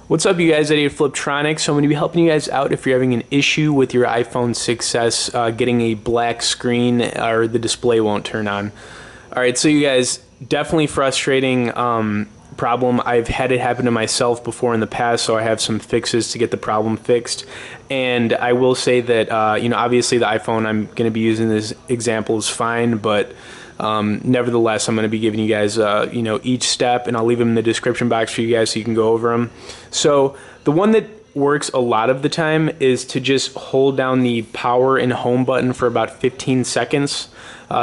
What's up, you guys? At Fliptroniks. So I'm going to be helping you guys out if you're having an issue with your iPhone 6s getting a black screen or the display won't turn on. Alright, so you guys, definitely frustrating problem. I've had it happen to myself before in the past, so I have some fixes to get the problem fixed. And I will say that, obviously the iPhone I'm going to be using this example is fine, but nevertheless, I'm going to be giving you guys, each step, and I'll leave them in the description box for you guys so you can go over them. So the one that works a lot of the time is to just hold down the power and home button for about 15 seconds.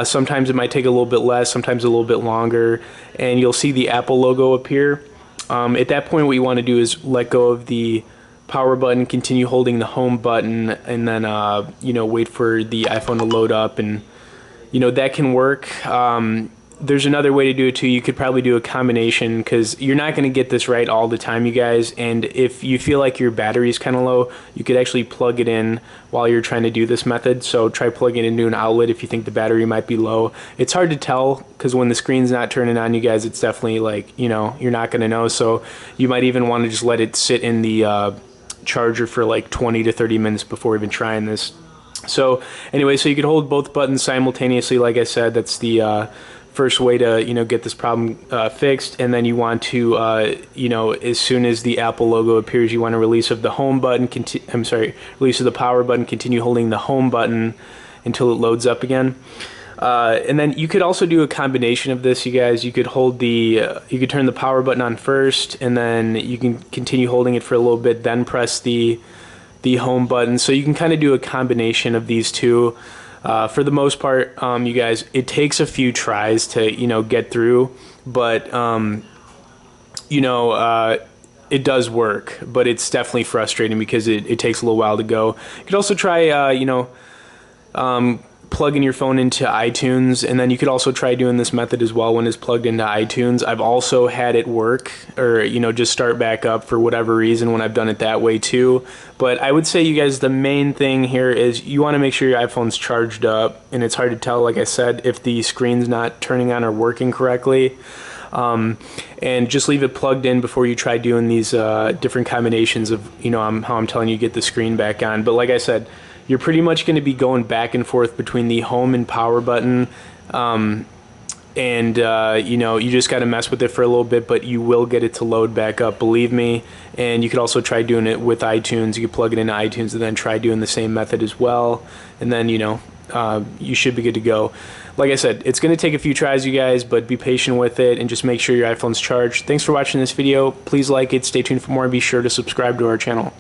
Sometimes it might take a little bit less, sometimes a little bit longer, and you'll see the Apple logo appear. At that point, what you want to do is let go of the power button, continue holding the home button, and then wait for the iPhone to load up, and that can work. There's another way to do it too. You could probably do a combination, because you're not going to get this right all the time, you guys. And if you feel like your battery is kind of low, you could actually plug it in while you're trying to do this method. So try plugging it into an outlet if you think the battery might be low. It's hard to tell, because when the screen's not turning on, you guys, it's definitely like, you're not going to know. So you might even want to just let it sit in the charger for like 20 to 30 minutes before even trying this. So anyway, so you could hold both buttons simultaneously. Like I said, that's the first way to get this problem fixed. And then you want to as soon as the Apple logo appears, you want to release of the home button. Release of the power button. Continue holding the home button until it loads up again. And then you could also do a combination of this, you guys. You could hold you could turn the power button on first, and then you can continue holding it for a little bit, then press the home button. So you can kind of do a combination of these two. For the most part, you guys, it takes a few tries to get through, but it does work. But it's definitely frustrating because it takes a little while to go. You could also try plugging your phone into iTunes, and then you could also try doing this method as well when it's plugged into iTunes. I've also had it work, or just start back up for whatever reason when I've done it that way too. But I would say, you guys, the main thing here is you want to make sure your iPhone's charged up, and it's hard to tell, like I said, if the screen's not turning on or working correctly. And just leave it plugged in before you try doing these different combinations of how I'm telling you get the screen back on. But like I said, you're pretty much going to be going back and forth between the home and power button, and you just got to mess with it for a little bit, but you will get it to load back up, believe me. And you could also try doing it with iTunes. You could plug it into iTunes and then try doing the same method as well, and then you should be good to go. Like I said, it's going to take a few tries, you guys, but be patient with it and just make sure your iPhone's charged. Thanks for watching this video. Please like it, stay tuned for more, and be sure to subscribe to our channel.